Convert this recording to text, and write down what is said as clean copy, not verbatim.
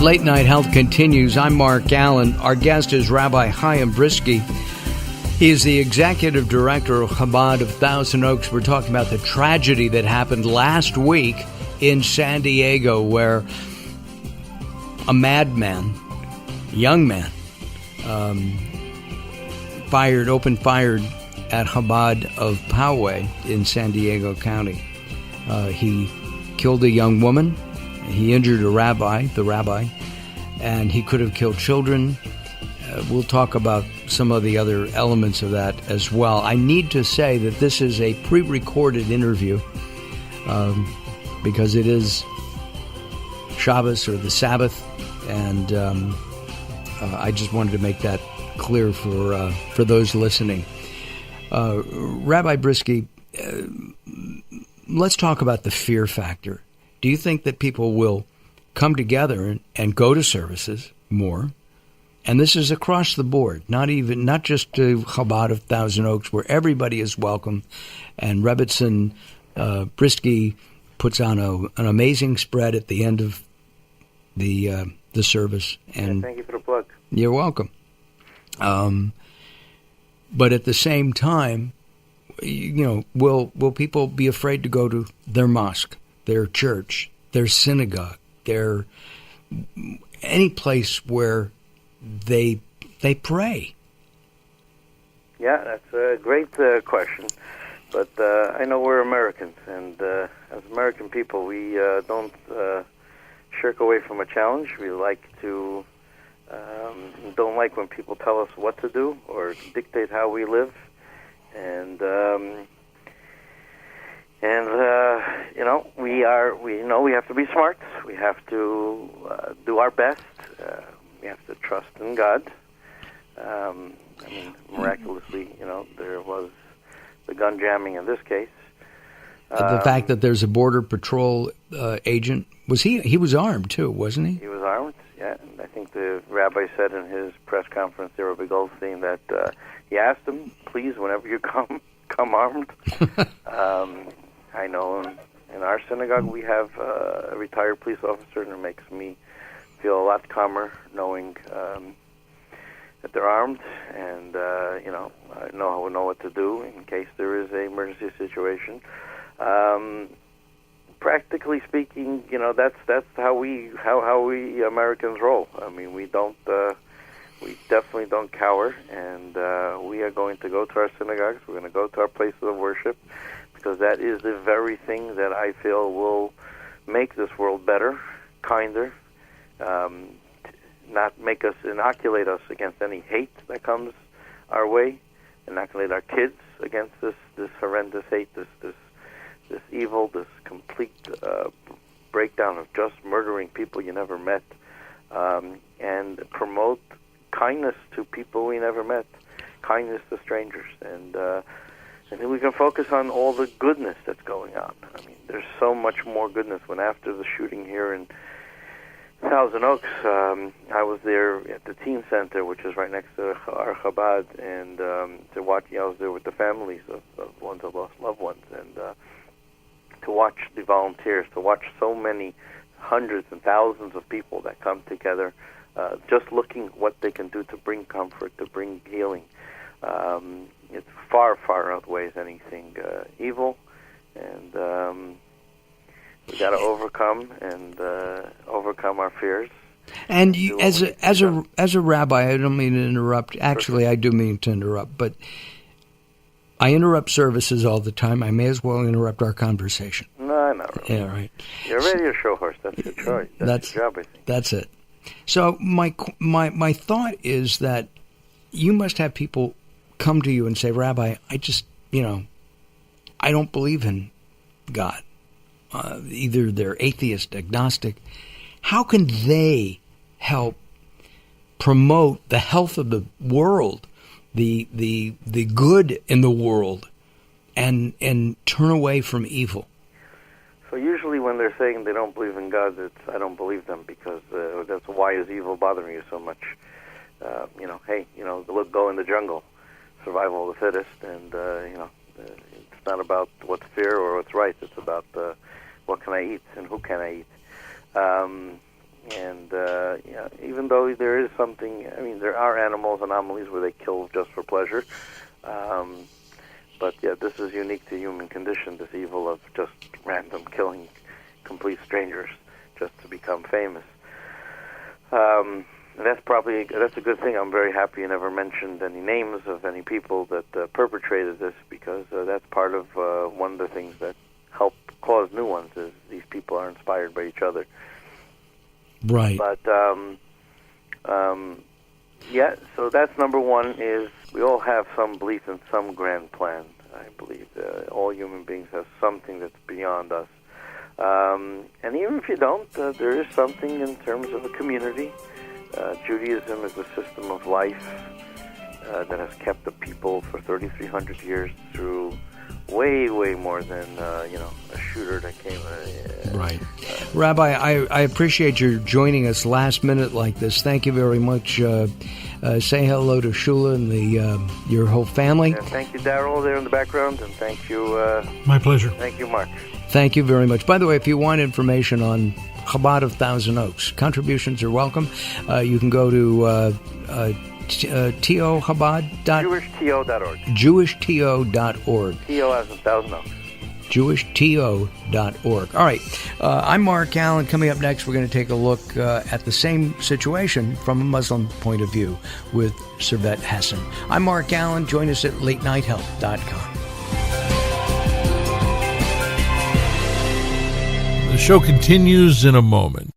Late Night Health continues. I'm Mark Alyn. Our guest is Rabbi Chaim Bryski. He is the executive director of Chabad of Thousand Oaks. We're talking about the tragedy that happened last week in San Diego, where a madman, young man, opened fire at Chabad of Poway in San Diego County. He killed a young woman. He injured the rabbi, and he could have killed children. We'll talk about some of the other elements of that as well. I need to say that this is a pre-recorded interview because it is Shabbos, or the Sabbath, and I just wanted to make that clear for those listening. Rabbi Bryski, let's talk about the fear factor. Do you think that people will come together and go to services more? And this is across the board, not just to Chabad of Thousand Oaks, where everybody is welcome. And Rebbitzin Bryski puts on an amazing spread at the end of the service. And thank you for the plug. You're welcome. But at the same time, will people be afraid to go to their mosque, their church, their synagogue, their any place where they pray? Yeah, that's a great question. But I know we're Americans, and as American people, we don't shirk away from a challenge. We don't like when people tell us what to do or dictate how we live, and we have to be smart. We have to do our best. We have to trust in God. Miraculously, there was the gun jamming in this case. The fact that there's a border patrol agent, he was armed too, wasn't he? He was armed, yeah. And I think the rabbi said in his press conference, Rabbi Goldstein, that he asked him, please, whenever you come armed. I know in our synagogue we have a retired police officer, and it makes me feel a lot calmer knowing that they're armed, and I know what to do in case there is an emergency situation. Practically speaking, that's how we Americans roll. I mean, we definitely don't cower, and we are going to go to our synagogues. We're going to go to our places of worship, because that is the very thing that I feel will make this world better, kinder, not make us inoculate us against any hate that comes our way, inoculate our kids against this horrendous hate, this evil, this complete breakdown of just murdering people you never met, and promote kindness to people we never met, kindness to strangers, and then we can focus on all the goodness that's going on. I mean, there's so much more goodness. When after the shooting here in Thousand Oaks, I was there at the teen center, which is right next to our Chabad, and to watch. I was there with the families of ones that lost loved ones, and to watch the volunteers, to watch so many hundreds and thousands of people that come together, just looking what they can do to bring comfort, to bring healing. It far, far outweighs anything evil, and we got to overcome our fears. And you, as a rabbi, I don't mean to interrupt. Actually, I do mean to interrupt, but I interrupt services all the time. I may as well interrupt our conversation. No, not really. Yeah, right. You're a radio show host. That's your choice. That's your job, I think. That's it. So my thought is that you must have people come to you and say, Rabbi, I don't believe in God. Either they're atheist, agnostic. How can they help promote the health of the world, the good in the world, and turn away from evil? So usually when they're saying they don't believe in God, I don't believe them, because that's why is evil bothering you so much? Go in the jungle, survival of the fittest, and it's not about what's fair or what's right. It's about what can I eat and who can I eat. And even though there is something, I mean, there are anomalies where they kill just for pleasure. But yeah, this is unique to human condition, this evil of just random killing complete strangers just to become famous. And that's a good thing. I'm very happy you never mentioned any names of any people that perpetrated this, because that's part of one of the things that help cause new ones, is these people are inspired by each other. Right. But yeah, so that's number one, is we all have some belief in some grand plan. I believe all human beings have something that's beyond us. And even if you don't, there is something in terms of a community. Judaism is a system of life that has kept the people for 3,300 years through way more than a shooter that came. Right, Rabbi. I appreciate your joining us last minute like this. Thank you very much. Say hello to Shula and your whole family. Yeah, thank you, Darrell, there in the background, and thank you. My pleasure. Thank you, Mark. Thank you very much. By the way, if you want information on Chabad of Thousand Oaks, contributions are welcome. You can go to TOChabad. JewishTO.org. JewishTO.org. TO as in Thousand Oaks. JewishTO.org. All right. I'm Mark Alyn. Coming up next, we're going to take a look at the same situation from a Muslim point of view with Servet Hassan. I'm Mark Alyn. Join us at LateNightHelp.com. The show continues in a moment.